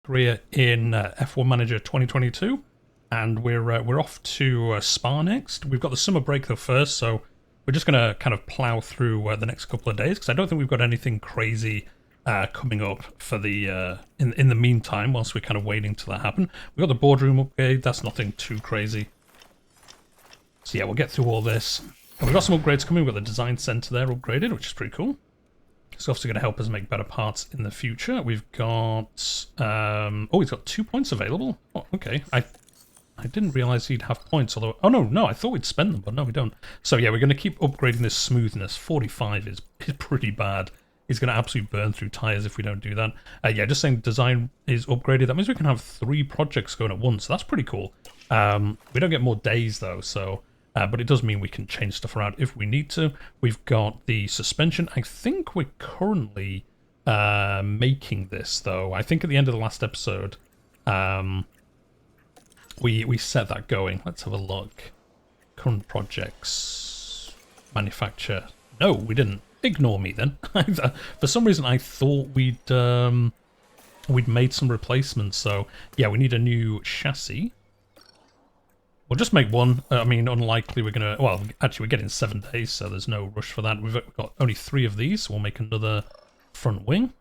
career in F1 Manager 2022, and we're off to Spa next. We've got the summer break though first, so we're just going to kind of plow through the next couple of days because I don't think we've got anything crazy coming up for the in the meantime whilst we're kind of waiting till that happen. We've got the boardroom upgrade. That's nothing too crazy. So yeah, we'll get through all this. And we've got some upgrades coming. We've got the design center there upgraded, which is pretty cool. It's obviously going to help us make better parts in the future. We've got... oh, he's got 2 points available. Oh, okay. I didn't realise he'd have points, although... Oh, no, I thought we'd spend them, but no, we don't. So, yeah, we're going to keep upgrading this smoothness. 45 is pretty bad. He's going to absolutely burn through tyres if we don't do that. Yeah, just saying design is upgraded. That means we can have 3 projects going at once. So that's pretty cool. We don't get more days, though, so... but it does mean we can change stuff around if we need to. We've got the suspension. I think we're currently making this, though. I think at the end of the last episode, we set that going. Let's have a look. Current projects. Manufacture. No, we didn't. Ignore me, then. For some reason, I thought we'd made some replacements. So, yeah, we need a new chassis. We'll just make one. I mean, unlikely we're going to... Well, actually, we're getting 7 days, so there's no rush for that. We've got only 3 of these, so we'll make another front wing.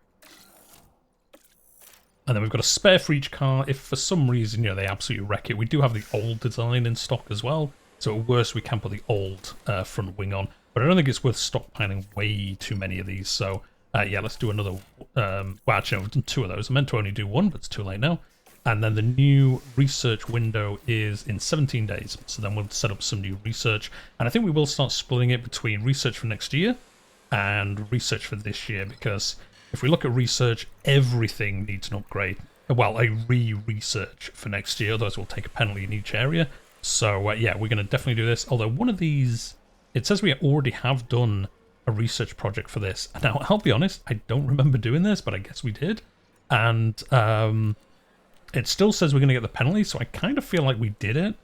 And then we've got a spare for each car. If for some reason, they absolutely wreck it, we do have the old design in stock as well. So at worst, we can put the old front wing on. But I don't think it's worth stockpiling way too many of these. So, yeah, let's do another... well, actually, I've done 2 of those. I meant to only do 1, but it's too late now. And then the new research window is in 17 days. So then we'll set up some new research. And I think we will start splitting it between research for next year and research for this year. Because if we look at research, everything needs an upgrade. Well, a re-research for next year. Otherwise, we'll take a penalty in each area. So, yeah, we're going to definitely do this. Although one of these... It says we already have done a research project for this. Now, I'll be honest, I don't remember doing this, but I guess we did. And... it still says we're going to get the penalty, so I kind of feel like we did it,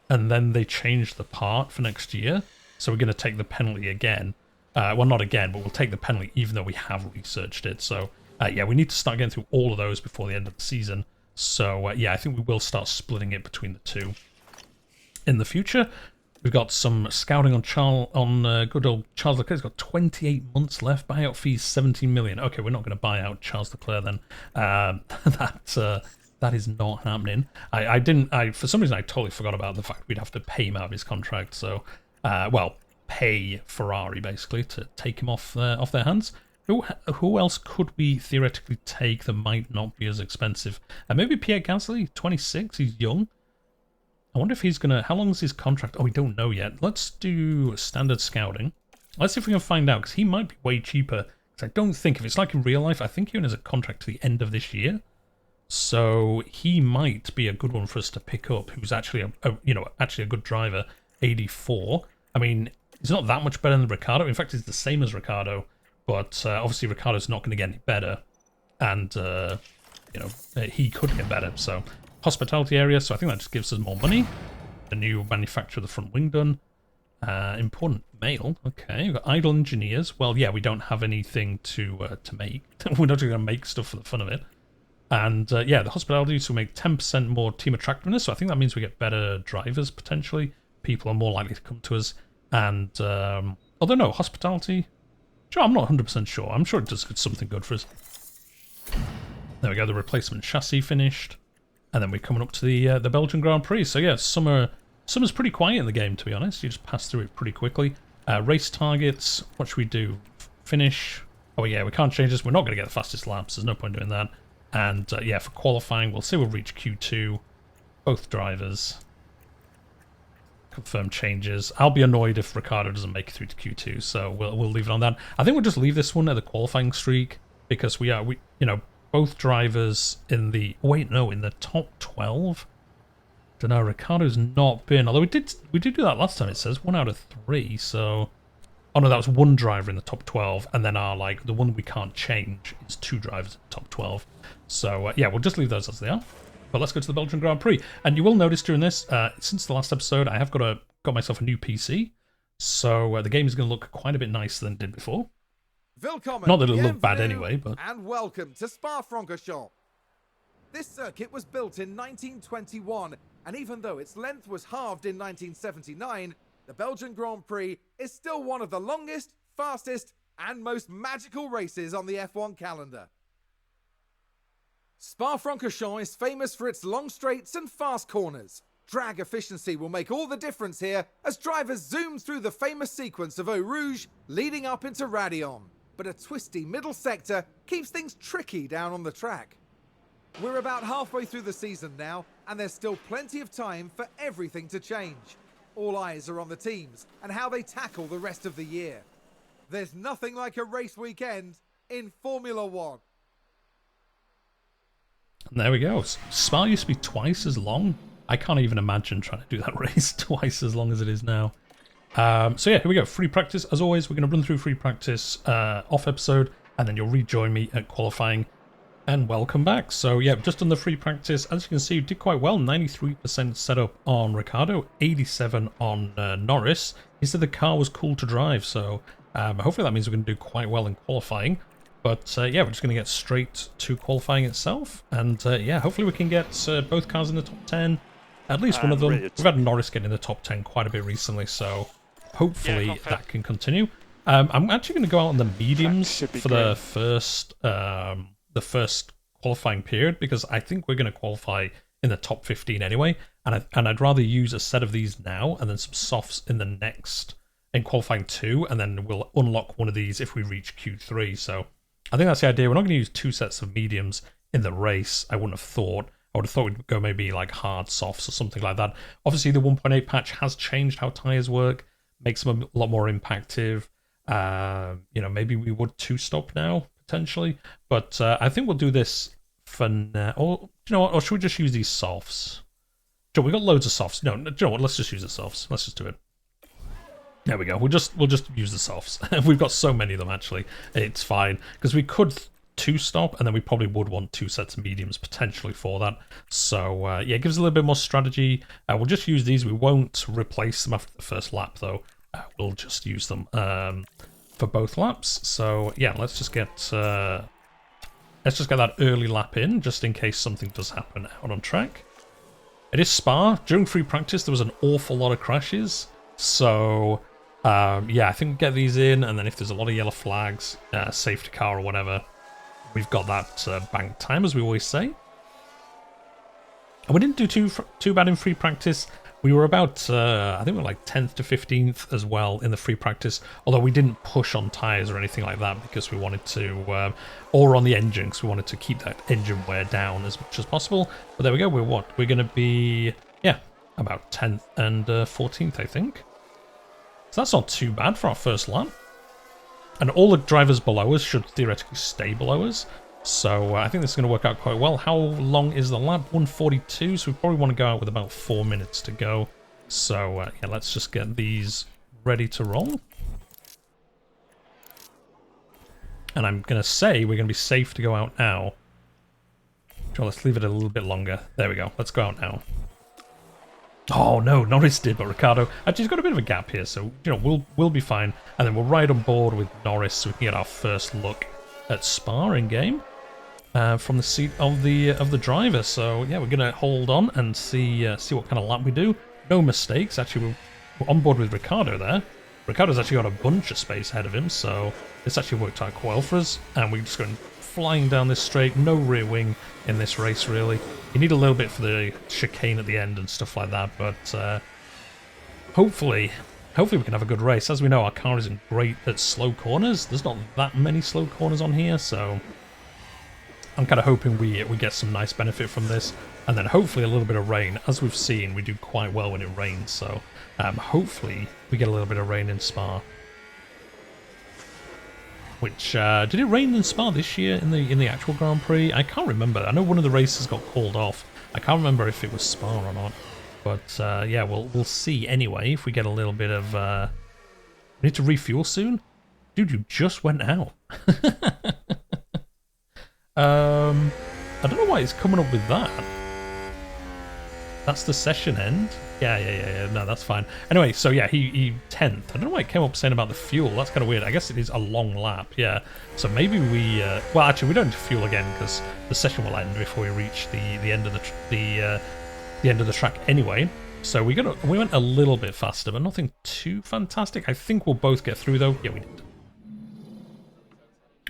and then they changed the part for next year, so we're going to take the penalty again. Well, not again, but we'll take the penalty even though we have researched it. So, yeah, we need to start getting through all of those before the end of the season. So, yeah, I think we will start splitting it between the 2. In the future, we've got some scouting on good old Charles Leclerc. He's got 28 months left. Buyout fees 17 million. Okay, we're not going to buy out Charles Leclerc then. That is not happening. For some reason, I totally forgot about the fact we'd have to pay him out of his contract. So, well, pay Ferrari, basically, to take him off their hands. Who else could we theoretically take that might not be as expensive? Maybe Pierre Gasly, 26, he's young. I wonder if he's going to... How long is his contract? Oh, we don't know yet. Let's do standard scouting. Let's see if we can find out, because he might be way cheaper. Because I don't think, if it's like in real life, I think he only has a contract to the end of this year. So he might be a good one for us to pick up. Who's actually a good driver, 84. I mean, he's not that much better than Ricciardo. In fact, he's the same as Ricciardo, but obviously Ricciardo's not going to get any better, and he could get better. So hospitality area. So I think that just gives us more money. The new manufacturer of the front wing done. Important mail. Okay, we've got idle engineers. Well, yeah, we don't have anything to make. We're not going to make stuff for the fun of it. And, yeah, the hospitality, so we make 10% more team attractiveness, so I think that means we get better drivers, potentially. People are more likely to come to us. And, although no, hospitality, sure, I'm not 100% sure. I'm sure it does something good for us. There we go, the replacement chassis finished. And then we're coming up to the Belgian Grand Prix. So, yeah, summer's pretty quiet in the game, to be honest. You just pass through it pretty quickly. Race targets, what should we do? Finish. Oh, yeah, we can't change this. We're not going to get the fastest laps. There's no point doing that. And, yeah, for qualifying, we'll say we'll reach Q2. Both drivers. Confirm changes. I'll be annoyed if Ricciardo doesn't make it through to Q2, so we'll leave it on that. I think we'll just leave this one at the qualifying streak, because we both drivers in the... Wait, no, in the top 12? Don't know, Ricciardo's not been... Although we did do that last time, it says. 1 out of 3, so... Oh no, that was 1 driver in the top 12, and then the one we can't change is 2 drivers in the top 12. So, yeah, we'll just leave those as they are. But let's go to the Belgian Grand Prix. And you will notice during this, since the last episode, I have got myself a new PC. So the game is going to look quite a bit nicer than it did before. Willkommen, Not that it'll look bad anyway, but... And welcome to Spa-Francorchamps. This circuit was built in 1921, and even though its length was halved in 1979, the Belgian Grand Prix is still one of the longest, fastest, and most magical races on the F1 calendar. Spa-Francorchamps is famous for its long straights and fast corners. Drag efficiency will make all the difference here as drivers zoom through the famous sequence of Eau Rouge leading up into Raidillon. But a twisty middle sector keeps things tricky down on the track. We're about halfway through the season now, and there's still plenty of time for everything to change. All eyes are on the teams and how they tackle the rest of the year. There's nothing like a race weekend in Formula One. And there we go. Spa used to be twice as long. I can't even imagine trying to do that race twice as long as it is now. So yeah, here we go. Free practice. As always, we're going to run through free practice off episode, and then you'll rejoin me at qualifying. And welcome back. So yeah, just on the free practice, as you can see, we did quite well. 93% setup on Ricciardo, 87 on Norris. He said the car was cool to drive, so hopefully that means we're going to do quite well in qualifying. But yeah, we're just going to get straight to qualifying itself. And yeah, hopefully we can get both cars in the top 10. At least one of them. We've had Norris get in the top 10 quite a bit recently, so hopefully that can continue. I'm actually going to go out on the mediums for the first qualifying period, because I think we're going to qualify in the top 15 anyway, and I'd rather use a set of these now and then some softs in qualifying 2, and then we'll unlock one of these if we reach Q3. So I think that's the idea. We're not going to use 2 sets of mediums in the race. I wouldn't have thought. I would have thought we'd go maybe like hard softs or something like that. Obviously, the 1.8 patch has changed how tyres work, makes them a lot more impactive. Maybe we would 2-stop now, potentially. But I think we'll do this for now. Or, you know what? Or should we just use these softs? Joe, we got loads of softs. No, you know what? Let's just use the softs. Let's just do it. There we go. We'll just use the softs. We've got so many of them, actually. It's fine. Because we could 2-stop, and then we probably would want 2 sets of mediums potentially for that. So yeah, it gives a little bit more strategy. We'll just use these. We won't replace them after the first lap, though. We'll just use them for both laps. So yeah, let's just get that early lap in, just in case something does happen out on track. It is Spa. During free practice, there was an awful lot of crashes. So yeah, I think we'll get these in, and then if there's a lot of yellow flags, safety car or whatever, we've got that bank time, as we always say. And we didn't do too bad in free practice. We were about, I think we were like 10th to 15th as well in the free practice, although we didn't push on tyres or anything like that because we wanted to, or on the engine, because we wanted to keep that engine wear down as much as possible. But there we go, we're going to be, yeah, about 10th and 14th, I think. So that's not too bad for our first lap. And all the drivers below us should theoretically stay below us. So I think this is going to work out quite well. How long is the lap? 1:42, so we probably want to go out with about 4 minutes to go. So yeah, let's just get these ready to roll. And I'm going to say we're going to be safe to go out now. So let's leave it a little bit longer. There we go. Let's go out now. Oh no, Norris did, but Ricciardo actually has got a bit of a gap here, so you know we'll be fine, and then we'll ride on board with Norris so we can get our first look at Spa in game from the seat of the driver. So yeah, we're gonna hold on and see what kind of lap we do. No mistakes. Actually, we're on board with Ricciardo there. Ricciardo's actually got a bunch of space ahead of him, so this actually worked out quite well for us. And we're just going flying down this straight. No rear wing in this race, really. You need a little bit for the chicane at the end and stuff like that, but hopefully we can have a good race. As we know, our car isn't great at slow corners. There's not that many slow corners on here, so I'm kind of hoping we get some nice benefit from this, and then hopefully a little bit of rain. As we've seen, we do quite well when it rains, so hopefully we get a little bit of rain in Spa. Which did it rain in Spa this year in the actual Grand Prix? I can't remember. I know one of the races got called off. I can't remember if it was Spa or not. But yeah, we'll see anyway if we get a little bit of. We need to refuel soon, dude. You just went out. I don't know why it's coming up with that. That's the session end. Yeah. No, that's fine. Anyway, so yeah, he 10th. I don't know why it came up saying about the fuel. That's kind of weird. I guess it is a long lap. Yeah. So maybe we. Well, actually, we don't need to fuel again because the session will end before we reach the end of the end of the track anyway. So we went a little bit faster, but nothing too fantastic. I think we'll both get through though. Yeah, we did.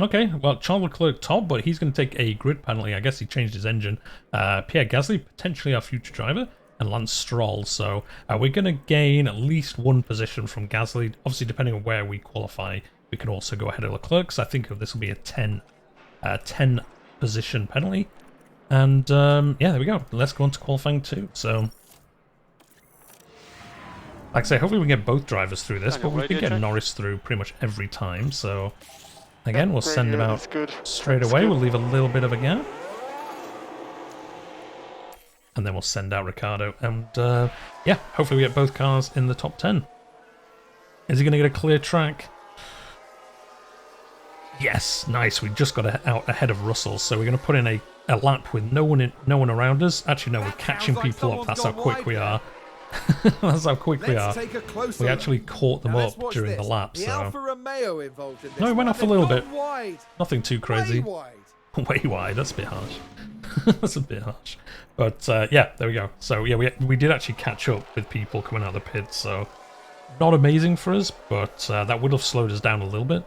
Okay, well, Charles Leclerc top, but he's going to take a grid penalty. I guess he changed his engine. Pierre Gasly, potentially our future driver, and Lance Stroll. So we're going to gain at least one position from Gasly. Obviously, depending on where we qualify, we can also go ahead of Leclerc. So I think this will be a 10 position penalty. And yeah, there we go. Let's go on to qualifying 2. So, like I say, hopefully we can get both drivers through this, but we've been getting Norris through pretty much every time. So, again, we'll send him out straight away. We'll leave a little bit of a gap. And then we'll send out Ricardo. And yeah, hopefully we get both cars in the top 10. Is he going to get a clear track? Yes, nice. We just got out ahead of Russell. So we're going to put in a lap with no one around us. Actually, no, we're catching people up. That's how quick we are. That's how quick we are. We actually caught them up during the lap. So no, it went off a little bit. Nothing too crazy. Way wide. That's a bit harsh. That's a bit harsh. But yeah, there we go. So yeah, we did actually catch up with people coming out of the pits. So not amazing for us, but that would have slowed us down a little bit.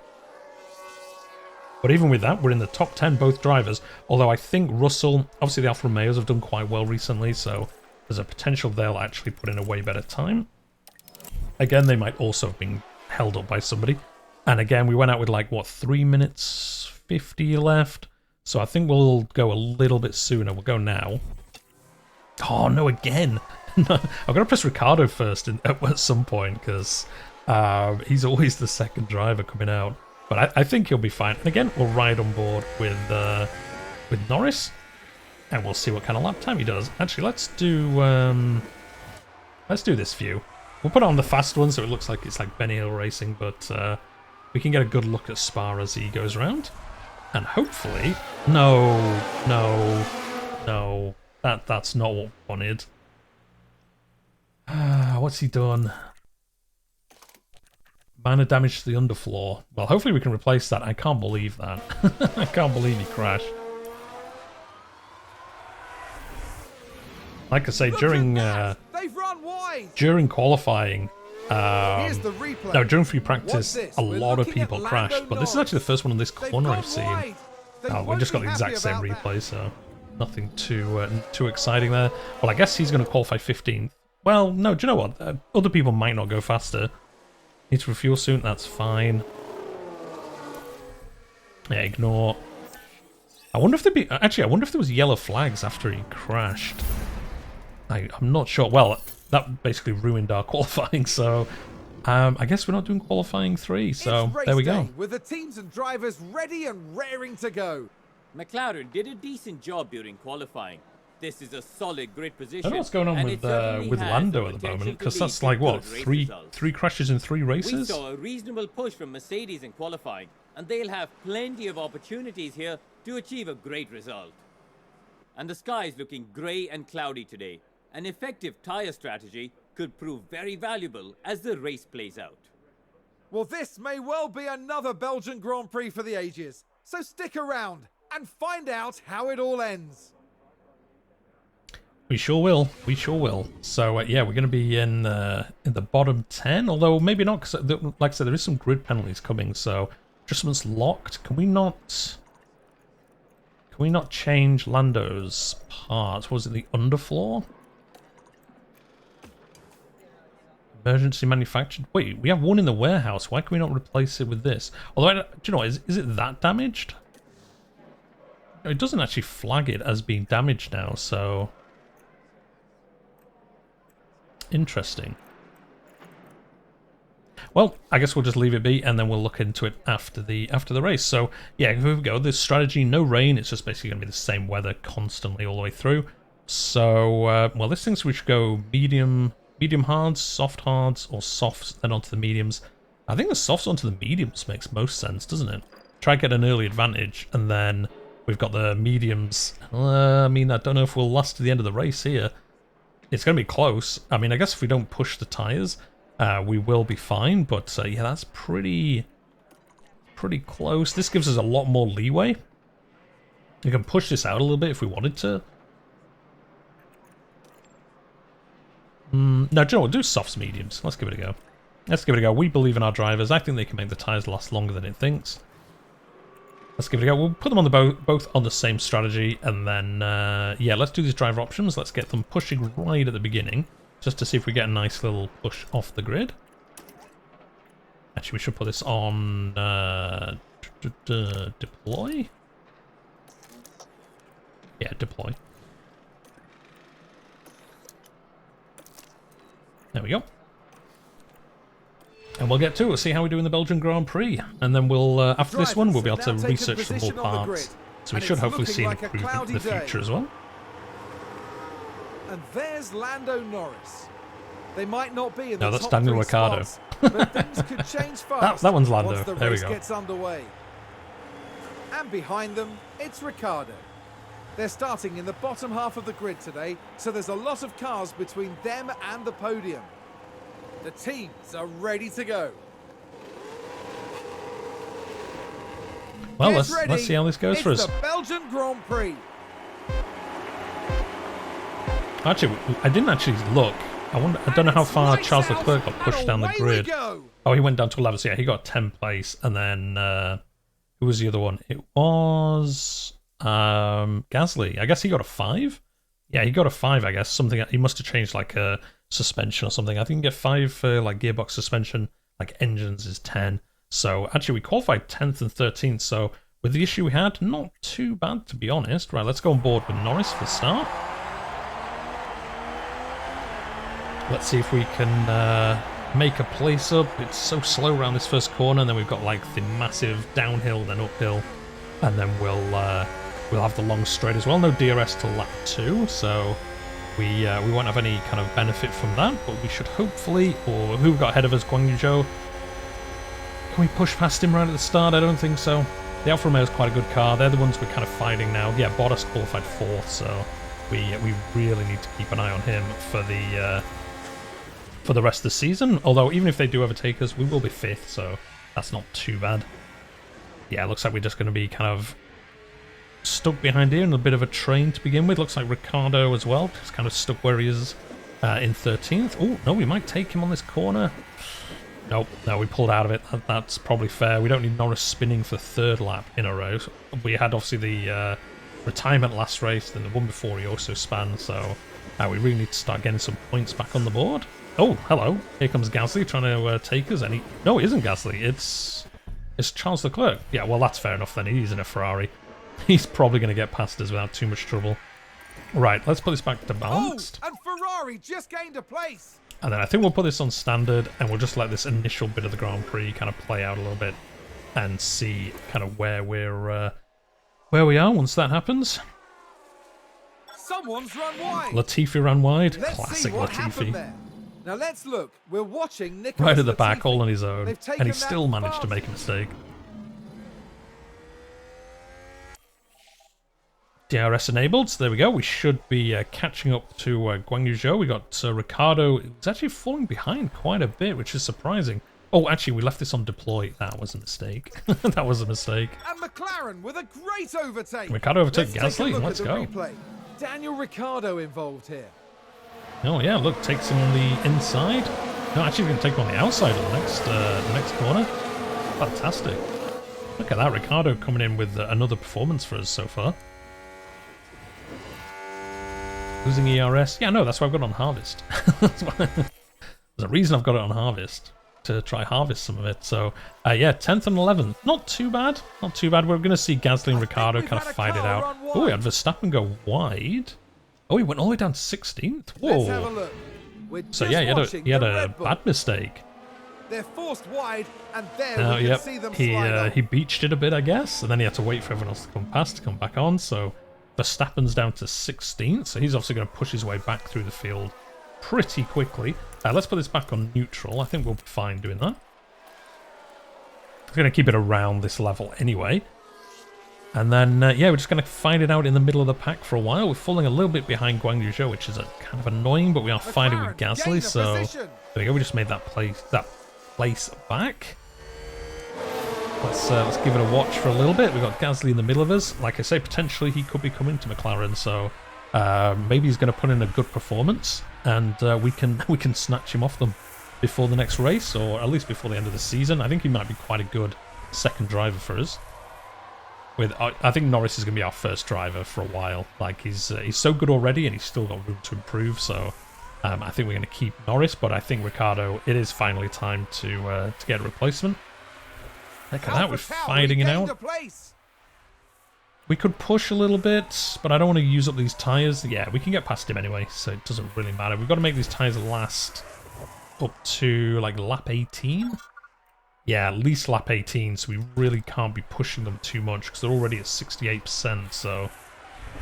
But even with that, we're in the top 10, both drivers. Although I think Russell, obviously the Alfa Romeos have done quite well recently, so there's a potential they'll actually put in a way better time. Again, they might also have been held up by somebody. And again, we went out with like, what, 3 minutes 50 left? So I think we'll go a little bit sooner. We'll go now. Oh, no, again. No, I've got to press Ricardo first at some point, because he's always the second driver coming out. But I think he'll be fine. And again, we'll ride on board with Norris, and we'll see what kind of lap time he does. Actually, let's do this view. We'll put on the fast one so it looks like it's like Benny Hill racing, but we can get a good look at Spa as he goes around. And hopefully, no, that's not what we wanted. What's he done? Minor damage to the underfloor. Well, hopefully we can replace that. I can't believe that. I can't believe he crashed. Like I say, during qualifying, during free practice, a lot of people crashed. But this is actually the first one on this corner I've seen. Oh, we just got the exact same replay, so nothing too exciting there. Well, I guess he's going to qualify 15th. Well, no, do you know what? Other people might not go faster. Need to refuel soon, that's fine. Yeah, ignore. I wonder if there'd be... Actually, I wonder if there was yellow flags after he crashed. I'm not sure. Well, that basically ruined our qualifying, so... I guess we're not doing qualifying 3, so there we go. With the teams and drivers ready and raring to go. McLaren did a decent job during qualifying. This is a solid grid position. I don't know what's going on with Lando at the moment, because that's like, what, three crashes in 3 races? We saw a reasonable push from Mercedes in qualifying, and they'll have plenty of opportunities here to achieve a great result. And the sky is looking grey and cloudy today. An effective tyre strategy could prove very valuable as the race plays out. Well, this may well be another Belgian Grand Prix for the ages. So stick around and find out how it all ends. We sure will. We sure will. So yeah, we're going to be in the bottom 10, although maybe not, because like I said, there is some grid penalties coming. So adjustments locked. Can we not change Lando's parts? Was it the underfloor? Emergency manufactured. Wait, we have one in the warehouse. Why can we not replace it with this? Although, do you know, is it that damaged? It doesn't actually flag it as being damaged now, so... Interesting. Well, I guess we'll just leave it be, and then we'll look into it after the race. So yeah, here we go. This strategy, no rain. It's just basically going to be the same weather constantly all the way through. So well, this thinks we should go medium hards, soft hards, or softs, then onto the mediums. I think the softs onto the mediums makes most sense, doesn't it? Try to get an early advantage, and then we've got the mediums. I mean, I don't know if we'll last to the end of the race here. It's going to be close. I mean, I guess if we don't push the tyres, we will be fine. But yeah, that's pretty close. This gives us a lot more leeway. We can push this out a little bit if we wanted to. No, do you know what? We'll do softs, mediums. Let's give it a go. Let's give it a go. We believe in our drivers. I think they can make the tyres last longer than it thinks. Let's give it a go. We'll put them on the both on the same strategy, and then yeah, let's do these driver options. Let's get them pushing right at the beginning, just to see if we get a nice little push off the grid. Actually, we should put this on deploy. Yeah, deploy. There we go. And we'll get to it. We'll see how we do in the Belgian Grand Prix. And then we'll, after this one, we'll be able to research some more parts. So we should hopefully see an improvement in the future as well. And there's Lando Norris. They might not be in the No, that's top Daniel 3 Ricciardo. spots, but things could change fast. That one's Lando. Once the There we race go. gets underway. And behind them, it's Ricciardo. They're starting in the bottom half of the grid today, so there's a lot of cars between them and the podium. The teams are ready to go. Well, let's see how this goes for us. It's the Belgian Grand Prix. Actually, I didn't actually look. I don't know how far Charles Leclerc got pushed down the grid. Oh, he went down to 11th. So yeah, he got 10th place, and then who was the other one? It was Gasly. I guess he got a 5. Yeah, he got a 5. I guess something. He must have changed like a suspension or something. I think you get 5 for like gearbox suspension. Like engines is 10. So actually, we qualified 10th and 13th. So with the issue we had, not too bad to be honest. Right, let's go on board with Norris for the start. Let's see if we can make a place up. It's so slow around this first corner, and then we've got like the massive downhill, then uphill, and then we'll have the long straight as well. No DRS till lap 2, so we won't have any kind of benefit from that. But we should hopefully, or who got ahead of us? Guan Yu Zhou. Can we push past him right at the start? I don't think so. The Alfa Romeo is quite a good car. They're the ones we're kind of fighting now. Yeah, Bottas qualified 4th, so we really need to keep an eye on him for the rest of the season. Although even if they do overtake us, we will be 5th, so that's not too bad. Yeah, it looks like we're just going to be kind of stuck behind here in a bit of a train to begin with. Looks like Ricciardo as well, just kind of stuck where he is in 13th. Oh, no, we might take him on this corner. Nope, no, we pulled out of it. That's probably fair. We don't need Norris spinning for 3rd lap in a row. We had obviously the retirement last race, then the one before he also spanned, so we really need to start getting some points back on the board. Oh, hello. Here comes Gasly trying to take us. No, it isn't Gasly. It's Charles Leclerc. Yeah, well, that's fair enough then. He's in a Ferrari. He's probably going to get past us without too much trouble. Right, let's put this back to balanced. Oh, and Ferrari just gained a place. And then I think we'll put this on standard, and we'll just let this initial bit of the Grand Prix kind of play out a little bit and see kind of where we are once that happens. Someone's run wide. Latifi ran wide. Let's Classic see what Latifi. happened there. Now let's look. We're watching Nicholas Right at the back, Latifi. all on his own, They've and taken he that still managed to fast. make a mistake. DRS enabled, so there we go. We should be catching up to Guan Yu Zhou. We got Ricciardo. It's actually falling behind quite a bit, which is surprising. Oh, actually, we left this on deploy. That was a mistake. That was a mistake. And McLaren with a great overtake. Ricciardo overtook Let's take a Gasly. look Let's at the go. replay. Daniel Ricciardo involved here. Oh yeah, look, takes him on the inside. No, actually, we're going to take him on the outside of the next corner. Fantastic. Look at that, Ricciardo coming in with another performance for us so far. Losing ERS. Yeah, no, that's why I've got it on Harvest. There's a reason I've got it on Harvest, to try harvest some of it. So, yeah, 10th and 11th. Not too bad. Not too bad. We're going to see Gasly and Ricciardo kind of fight it out. Oh, we had Verstappen go wide. Oh, he went all the way down to 16th. Let's have a Whoa. look. We're So, just yeah, watching he had the a Red Bull. bad mistake. They're forced wide, and there Oh, we can yep. see them He slide off. he beached it a bit, I guess, and then he had to wait for everyone else to come past to come back on. So Verstappen's down to 16th, so he's obviously going to push his way back through the field pretty quickly. Let's put this back on neutral. I think we'll be fine doing that. I'm going to keep it around this level anyway. And then, yeah, we're just going to fight it out in the middle of the pack for a while. We're falling a little bit behind Guang Yu Zhou, which is kind of annoying, but we are fighting with Gasly, so there we go. We just made that place back. Let's give it a watch for a little bit. We've got Gasly in the middle of us. Like I say, potentially he could be coming to McLaren, so maybe he's going to put in a good performance, and we can snatch him off them before the next race, or at least before the end of the season. I think he might be quite a good second driver for us. I think Norris is going to be our first driver for a while. Like he's so good already, and he's still got room to improve. So I think we're going to keep Norris, but I think Ricciardo, it is finally time to get a replacement. Look at that, we're fighting it out. We could push a little bit, but I don't want to use up these tyres. Yeah, we can get past him anyway, so it doesn't really matter. We've got to make these tyres last up to like lap 18. Yeah, at least lap 18, so we really can't be pushing them too much because they're already at 68%, so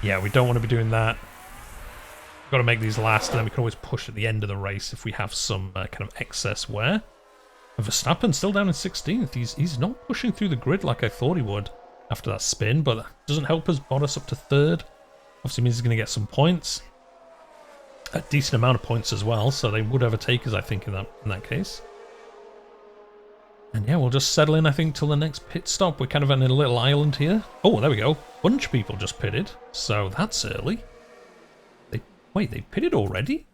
yeah, we don't want to be doing that. We've got to make these last, and then we can always push at the end of the race if we have some kind of excess wear. And Verstappen still down in 16th. He's not pushing through the grid like I thought he would after that spin, but that doesn't help us. Bottas up to 3rd. Obviously means he's going to get some points. A decent amount of points as well, so they would overtake us, I think, in that case. And yeah, we'll just settle in, I think, till the next pit stop. We're kind of on a little island here. Oh, there we go. Bunch of people just pitted, so that's early. Wait, they pitted already?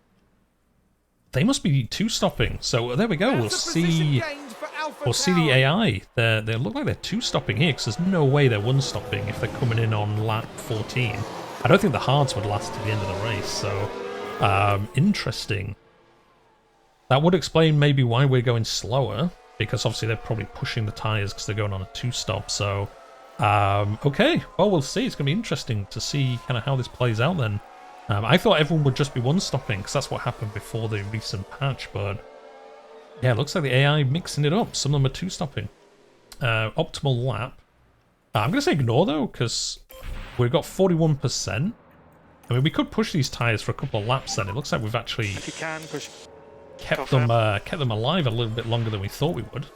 They must be two-stopping. So there we go. We'll see the AI. They look like they're two-stopping here because there's no way they're one-stopping if they're coming in on lap 14. I don't think the hards would last to the end of the race. So interesting. That would explain maybe why we're going slower, because obviously they're probably pushing the tyres because they're going on a two-stop. So okay, well, we'll see. It's going to be interesting to see kind of how this plays out then. I thought everyone would just be one-stopping, because that's what happened before the recent patch, but yeah, it looks like the AI mixing it up. Some of them are two-stopping. Optimal lap. I'm going to say ignore, though, because we've got 41%. I mean, we could push these tyres for a couple of laps then. It looks like we've actually kept them alive a little bit longer than we thought we would.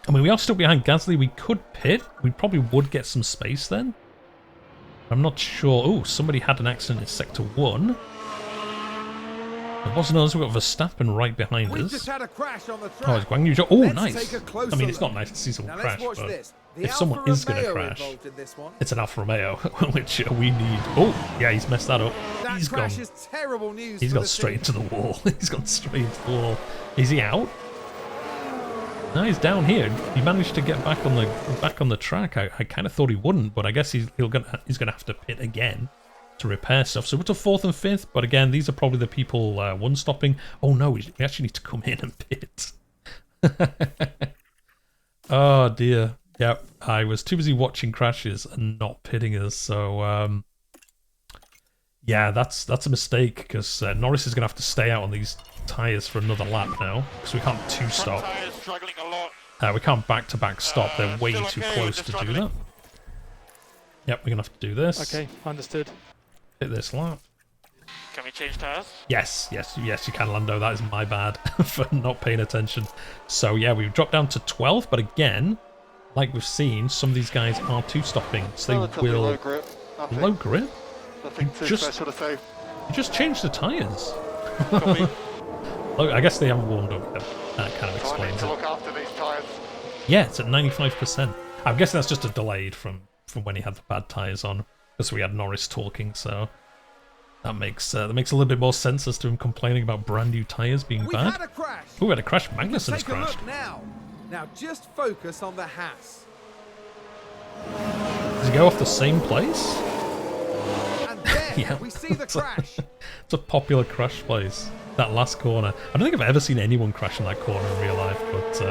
I mean, we are still behind Gasly. We could pit. We probably would get some space then. I'm not sure. Oh, somebody had an accident in Sector 1. It wasn't us. We've got Verstappen right behind us. Just had a crash on the track. Oh, it's Guang Yu Zhou. Oh, nice. I mean, it's not nice to see someone crash, but if someone is going to crash, it's an Alfa Romeo, which we need. Oh, yeah, he's messed that up. He's gone. Is terrible news. He's gone straight into the wall. He's gone straight into the wall. Is he out? No, he's down here. He managed to get back on the track. I kind of thought he wouldn't, but I guess he's gonna have to pit again to repair stuff. So we're to 4th and 5th, but again, these are probably the people one-stopping. Oh no, we actually need to come in and pit. Oh dear. Yep, I was too busy watching crashes and not pitting us. So yeah, that's a mistake, because Norris is gonna have to stay out on these tyres for another lap now, because we can't two-stop. We can't back-to-back stop. They're way too close to do that. Yep, we're gonna have to do this. Okay, understood. Hit this lap. Can we change tyres? Yes, you can, Lando. That is my bad for not paying attention. So yeah, we've dropped down to 12th, but again, like we've seen, some of these guys are two-stopping, so they will... Low grip. Low grip? Nothing too special to say. You just changed the tyres. Look, I guess they haven't warmed up yet. That kind of explains it. Look after these tyres. Yeah, it's at 95%. I'm guessing that's just a delayed from when he had the bad tyres on, because we had Norris talking, so that makes a little bit more sense as to him complaining about brand new tyres being bad. Had a crash. Oh, we had a crash. Magnussen has crashed. Now just focus on the Haas. Does he go off the same place? And there Yeah. we see the crash. It's a popular crash place. That last corner. I don't think I've ever seen anyone crash in that corner in real life, but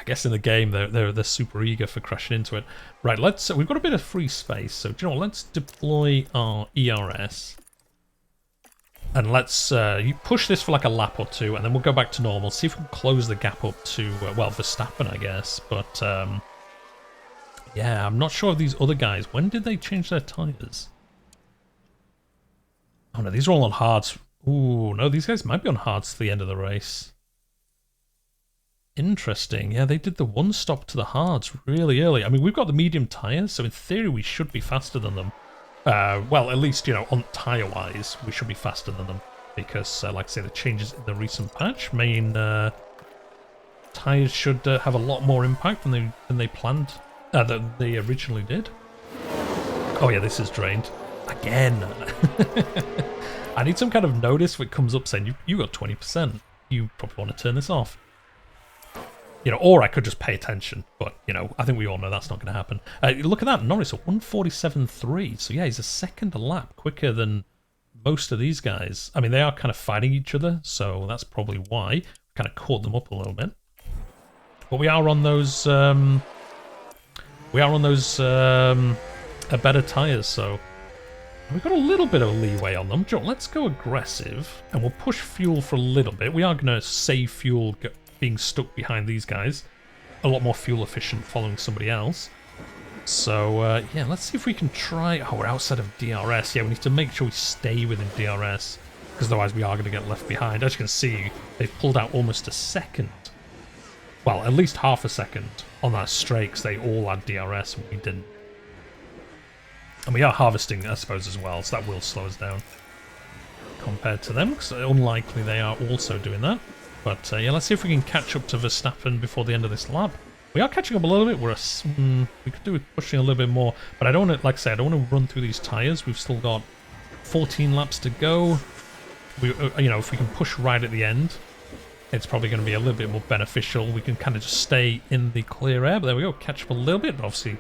I guess in the game they're super eager for crashing into it. Right, we've got a bit of free space, so do you know what, let's deploy our ERS. And let's you push this for like a lap or two, and then we'll go back to normal. See if we can close the gap up to, well, Verstappen, I guess. But yeah, I'm not sure of these other guys. When did they change their tyres? Oh no, these are all on hards. Ooh, no, these guys might be on hards to the end of the race. Interesting. Yeah, they did the one stop to the hards really early. I mean, we've got the medium tyres, so in theory we should be faster than them. Well, at least, you know, on tyre-wise, we should be faster than them. Because, like I say, the changes in the recent patch mean tyres should have a lot more impact than they planned, than they originally did. Oh yeah, this is drained. Again. I need some kind of notice when it comes up saying, you got 20%. You probably want to turn this off. You know, or I could just pay attention, but, you know, I think we all know that's not going to happen. Look at that, Norris at 147.3, so yeah, he's a second a lap quicker than most of these guys. I mean, they are kind of fighting each other, so that's probably why. We kind of caught them up a little bit. But we are on those, better tyres, so we've got a little bit of leeway on them. Joe, let's go aggressive, and we'll push fuel for a little bit. We are going to save fuel being stuck behind these guys. A lot more fuel efficient following somebody else. So, yeah, let's see if we can try... Oh, we're outside of DRS. Yeah, we need to make sure we stay within DRS, because otherwise we are going to get left behind. As you can see, they've pulled out almost a second. Well, at least half a second on that straight, because they all had DRS and we didn't. And we are harvesting, I suppose, as well, so that will slow us down compared to them, because unlikely they are also doing that. But yeah, let's see if we can catch up to Verstappen before the end of this lap. We are catching up a little bit. We could do with pushing a little bit more, but I don't want to, like I said, I don't want to run through these tyres. We've still got 14 laps to go. You know, if we can push right at the end, it's probably going to be a little bit more beneficial. We can kind of just stay in the clear air. But there we go, catch up a little bit, obviously,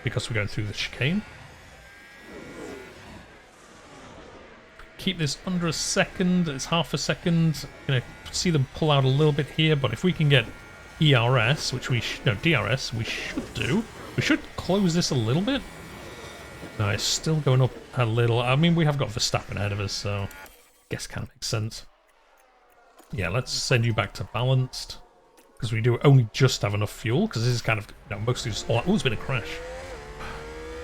because we're going through the chicane. Keep this under a second. It's half a second. Gonna see them pull out a little bit here, but if we can get ERS, which DRS, we should do. We should close this a little bit. No, it's still going up a little. I mean, we have got Verstappen ahead of us, so I guess kind of makes sense. Yeah, let's send you back to balanced, because we do only just have enough fuel, because this is kind of, you know, mostly just... Oh, there's been a crash.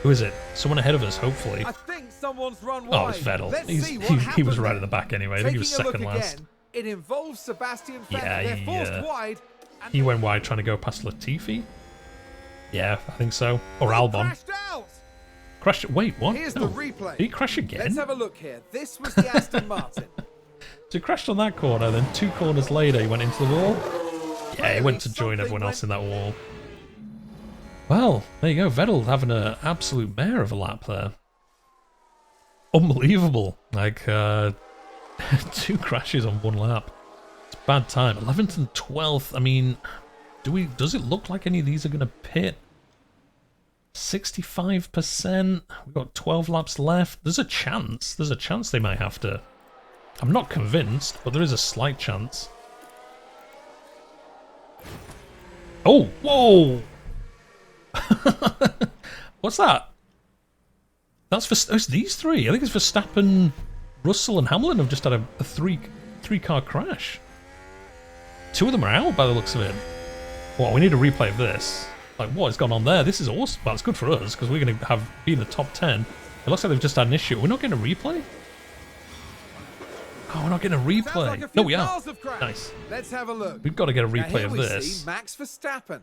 Who is it? Someone ahead of us, hopefully. I think someone's run wide. Oh, it's Vettel. He was right at the back anyway. I think he was second last. Again, it involves Sebastian Vettel. Yeah, They're forced wide. He went wide trying to go past Latifi. Yeah, I think so. Or Albon. Crashed. Wait, what? Here's the replay. Did he crash again? Let's have a look here. This was the Aston Martin. So he crashed on that corner, then 2 corners later he went into the wall. Yeah, he went to join everyone else in that wall. Well, there you go. Vettel having an absolute mare of a lap there. Unbelievable. Like, 2 crashes on 1 lap. It's a bad time. 11th and 12th. I mean, does it look like any of these are going to pit? 65%. We've got 12 laps left. There's a chance. There's a chance they might have to. I'm not convinced, but there is a slight chance. Oh, whoa! What's that? That's for it's these 3. I think it's Verstappen, Russell, and Hamilton have just had a three-car crash. 2 of them are out by the looks of it. Well, we need a replay of this. Like, what has gone on there? This is awesome. Well, it's good for us because we're going to be in the top 10. It looks like they've just had an issue. We're not getting a replay. Oh, we're not getting a replay. Like no, we are. Nice. Let's have a look. We've got to get a replay of this. Max Verstappen.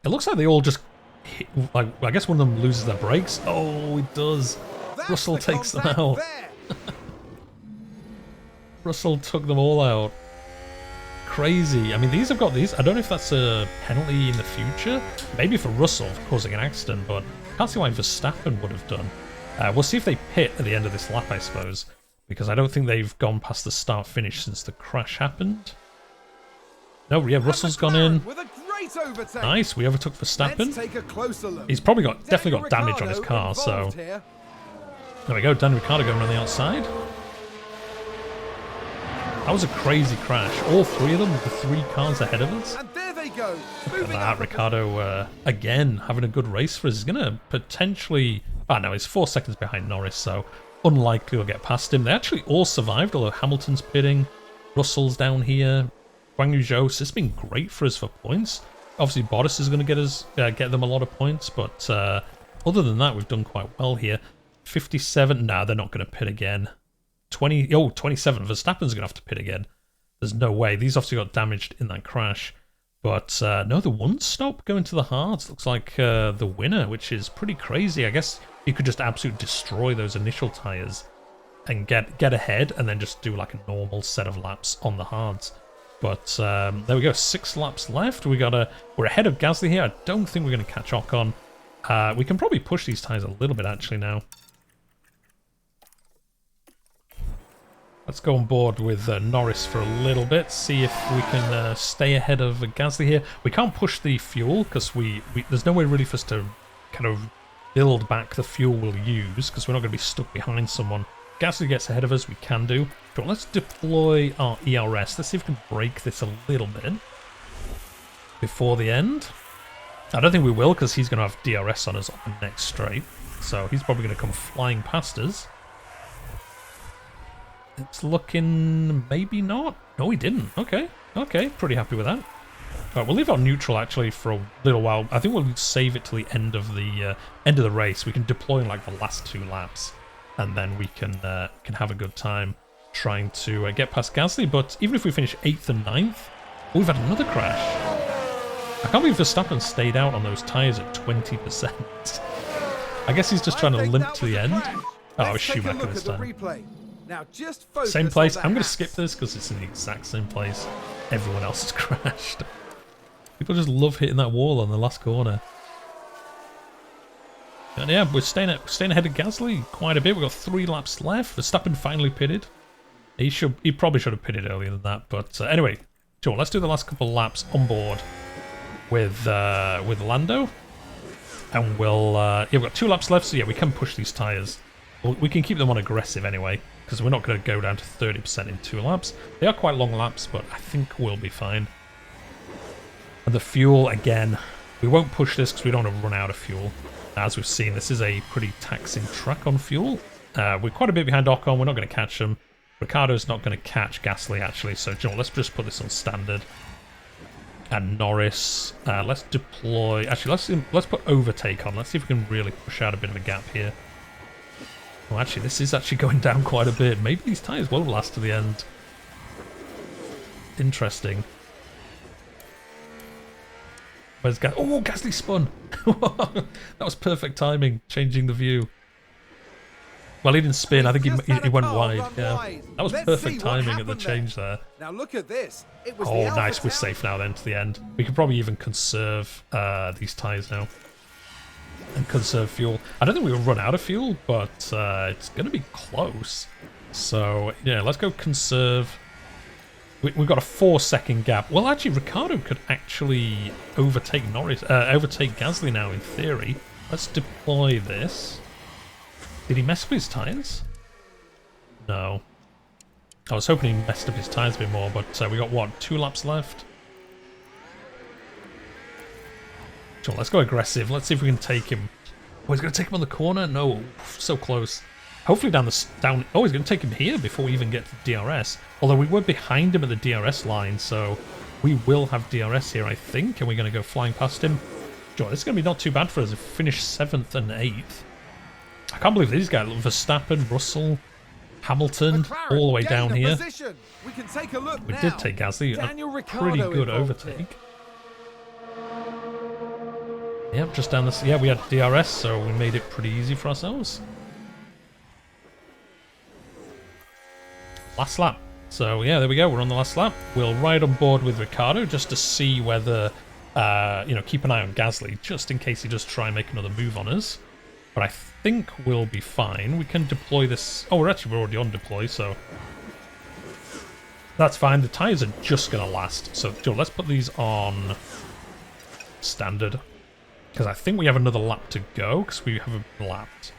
It looks like they all just hit, like, I guess one of them loses their brakes. Oh, it does. Russell takes them out. Russell took them all out. Crazy. I mean, these have got these. I don't know if that's a penalty in the future. Maybe for Russell for causing an accident, but I can't see why Verstappen would have done. We'll see if they pit at the end of this lap, I suppose, because I don't think they've gone past the start-finish since the crash happened. No, yeah, Russell's gone in. Nice, we overtook Verstappen. He's probably definitely got damage on his car, so... There we go, Danny Ricciardo going around the outside. That was a crazy crash. All 3 of them with the 3 cars ahead of us. And there they go. Look at that, Ricciardo, again, having a good race for us. He's going to potentially... Oh, no, he's 4 seconds behind Norris, so unlikely we'll get past him. They actually all survived, although Hamilton's pitting. Russell's down here. Guan Yu Zhou, this has been great for us for points. Obviously, Bottas is going to get them a lot of points, but other than that, we've done quite well here. 57, nah, they're not going to pit again. 27, Verstappen's going to have to pit again. There's no way. These obviously got damaged in that crash. But no, the one stop going to the hards looks like the winner, which is pretty crazy. I guess you could just absolutely destroy those initial tyres and get ahead and then just do like a normal set of laps on the hards. But there we go, 6 laps left. We're ahead of Gasly here. I don't think we're going to catch Ocon. We can probably push these tyres a little bit actually now. Let's go on board with Norris for a little bit, see if we can stay ahead of Gasly here. We can't push the fuel because there's no way really for us to kind of build back the fuel we'll use because we're not going to be stuck behind someone. Gasly gets ahead of us, we can do. So let's deploy our ERS. Let's see if we can break this a little bit before the end. I don't think we will because he's going to have DRS on us on the next straight. So he's probably going to come flying past us. It's looking maybe not. No, he didn't. Okay, pretty happy with that. Right, we'll leave our neutral actually for a little while. I think we'll save it till the end of the race. We can deploy in like the last 2 laps, and then we can have a good time trying to get past Gasly. But even if we finish 8th and 9th, we've had another crash. I can't believe Verstappen stayed out on those tyres at 20%. I guess he's just trying to limp to the end. Oh, it was Schumacher this time. Now just Same place. I'm going to skip this because it's in the exact same place. Everyone else has crashed. People just love hitting that wall on the last corner. And yeah, we're staying ahead of Gasly quite a bit. We've got 3 laps left. Verstappen finally pitted. He probably should have pitted earlier than that. But anyway, sure. Let's do the last couple of laps on board with Lando, and yeah, we've got 2 laps left. So yeah, we can push these tyres. We can keep them on aggressive anyway, because we're not going to go down to 30% in 2 laps. They are quite long laps, but I think we'll be fine. And the fuel, again, we won't push this because we don't want to run out of fuel. As we've seen, this is a pretty taxing track on fuel. We're quite a bit behind Ocon. We're not going to catch him. Ricciardo's not going to catch Gasly, actually. So, you know, let's just put this on standard. And Norris, let's deploy... Actually, let's put overtake on. Let's see if we can really push out a bit of a gap here. Oh, actually, this is actually going down quite a bit. Maybe these tyres won't last to the end. Interesting. Where's Gasly? Oh, Gasly spun! That was perfect timing, changing the view. Well, he didn't spin. I think he went wide. Yeah, that was perfect timing at the change there. Now look at this. It was oh, nice. We're safe now then to the end. We could probably even conserve these tyres now. And conserve fuel. I don't think we'll run out of fuel, but it's going to be close. So, yeah, let's go conserve. We've got a 4-second gap. Well, actually, Ricciardo could actually overtake Gasly now, in theory. Let's deploy this. Did he mess up his tyres? No. I was hoping he messed up his tyres a bit more, but we got, what, 2 laps left? Sure, let's go aggressive. Let's see if we can take him. Oh, he's going to take him on the corner? No, so close. Hopefully down. Oh, he's going to take him here before we even get to DRS. Although we were behind him at the DRS line, so we will have DRS here, I think. And we're going to go flying past him. Sure, this is going to be not too bad for us if we finish 7th and 8th. I can't believe these guys. Verstappen, Russell, Hamilton, McLaren, all the way down here. Position. We can take a look We now. did take Gasly. A pretty good overtake. Yep, just down this. Yeah, we had DRS, so we made it pretty easy for ourselves. Last lap. So yeah, there we go. We're on the last lap. We'll ride on board with Ricciardo just to see whether, keep an eye on Gasly just in case he does try and make another move on us. But I think we'll be fine. We can deploy this. Oh, we're already on deploy, so that's fine. The tyres are just going to last. So let's put these on standard. Because I think we have another lap to go, because we haven't lapped.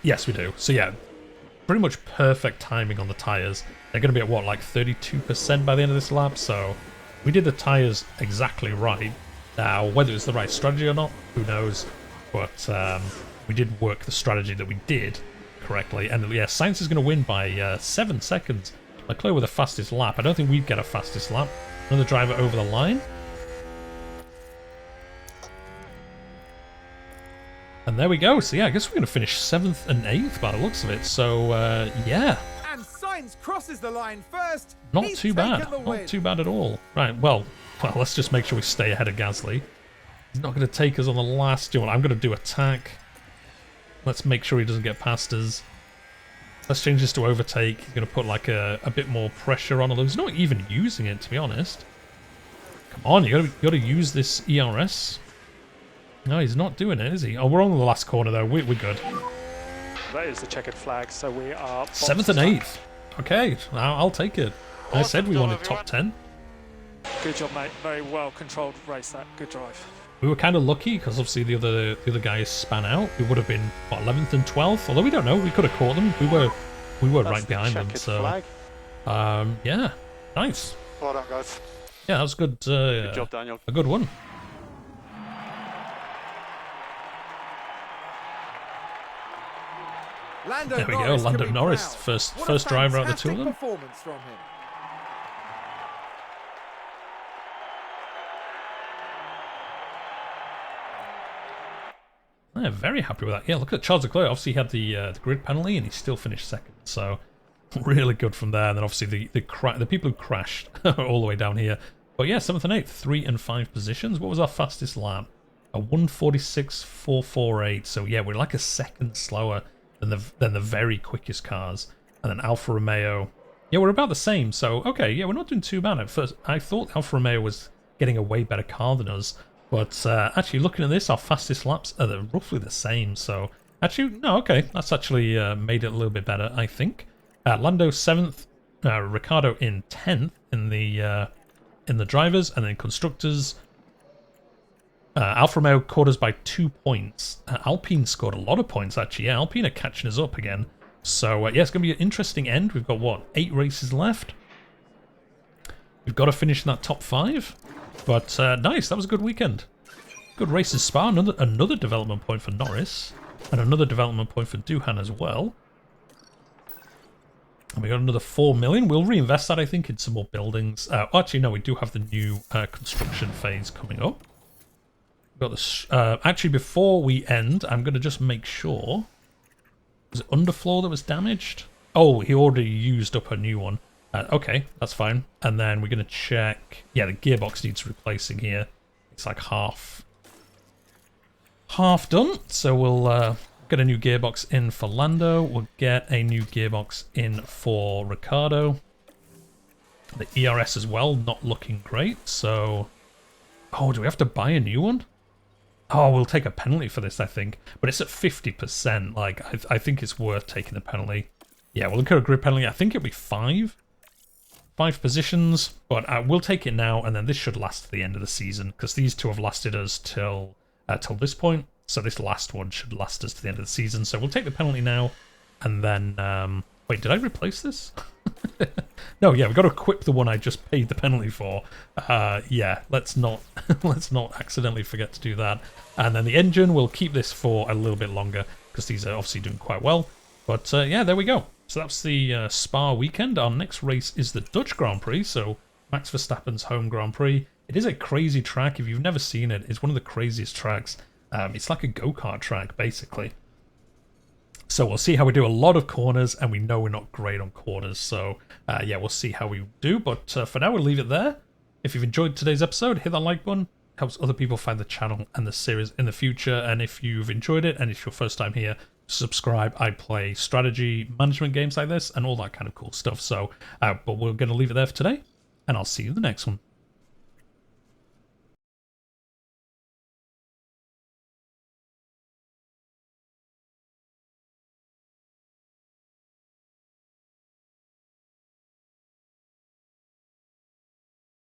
Yes, we do. So yeah, pretty much perfect timing on the tyres. They're going to be at, what, like 32% by the end of this lap? So we did the tyres exactly right. Now, whether it's the right strategy or not, who knows? But we did work the strategy that we did correctly. And yeah, Sainz is going to win by 7 seconds. Leclerc with the fastest lap. I don't think we'd get a fastest lap. Another driver over the line. And there we go. So yeah, I guess we're going to finish 7th and 8th by the looks of it. So yeah. And Sainz crosses the line first. Not He's too bad. taken the win. Not too bad at all. Right, well, let's just make sure we stay ahead of Gasly. He's not going to take us on the last duel. I'm going to do attack. Let's make sure he doesn't get past us. Let's change this to overtake. He's going to put like a bit more pressure on. Although he's not even using it, to be honest. Come on, you got to use this ERS. No, he's not doing it, is he? Oh, we're on the last corner though. We're good. That is the checkered flag, so we are 7th and 8th. Okay, I'll take it. I said we wanted top 10. Good job, mate. Very well controlled race. That good drive. We were kind of lucky because obviously the other guys span out. We would have been what, 11th and 12th. Although we don't know, we could have caught them. We were That's right behind them. checkered So flag. yeah, nice. Well done, guys. Yeah, that was good. Good job, Daniel. A good one. Lando There we go, Norris Lando can be Norris, proud. first What a driver out of the two of fantastic them. performance from him. Yeah, very happy with that. Yeah, look at Charles Leclerc. Obviously, he had the grid penalty, and he still finished second. So, really good from there. And then obviously the people who crashed all the way down here. But yeah, 7th and 8th, 3 and 5 positions. What was our fastest lap? A 1:46.448. So yeah, we're like a second slower than the very quickest cars. And then Alfa Romeo. Yeah, we're about the same. So okay, yeah, we're not doing too bad. At first, I thought Alfa Romeo was getting a way better car than us. But actually, looking at this, our fastest laps are roughly the same. So actually, no, okay, that's actually made it a little bit better, I think. Lando 7th, Ricciardo in 10th in the drivers, and then constructors. Alfa Romeo caught us by 2 points. Alpine scored a lot of points, actually. Yeah, Alpine are catching us up again. So yeah, it's going to be an interesting end. We've got what, 8 races left. We've got to finish in that top 5. But nice, that was a good weekend. Good race in Spa, another development point for Norris. And another development point for Duhan as well. And we got another 4 million. We'll reinvest that, I think, in some more buildings. Actually, no, we do have the new construction phase coming up. We've got this. Actually, before we end, I'm going to just make sure. Was it underfloor that was damaged? Oh, he already used up a new one. Okay, that's fine. And then we're going to check... Yeah, the gearbox needs replacing here. It's like half done. So we'll get a new gearbox in for Lando. We'll get a new gearbox in for Ricciardo. The ERS as well, not looking great. So... Oh, do we have to buy a new one? Oh, we'll take a penalty for this, I think. But it's at 50%. Like, I think it's worth taking the penalty. Yeah, we'll look at a grid penalty. I think it'll be 5. 5 positions, but we'll take it now, and then this should last to the end of the season, because these two have lasted us till this point, so this last one should last us to the end of the season. So we'll take the penalty now, and then... wait, did I replace this? No, yeah, we've got to equip the one I just paid the penalty for. Yeah, let's not accidentally forget to do that. And then the engine, we'll keep this for a little bit longer, because these are obviously doing quite well. But yeah, there we go. So that's the Spa weekend. Our next race is the Dutch Grand Prix, so Max Verstappen's home Grand Prix. It is a crazy track. If you've never seen it, it's one of the craziest tracks. It's like a go-kart track, basically. So we'll see how we do. A lot of corners, and we know we're not great on corners. So yeah, we'll see how we do. But for now, we'll leave it there. If you've enjoyed today's episode, hit that like button. Helps other people find the channel and the series in the future. And if you've enjoyed it, and it's your first time here, subscribe. I play strategy management games like this and all that kind of cool stuff. So but we're going to leave it there for today, and I'll see you in the next one.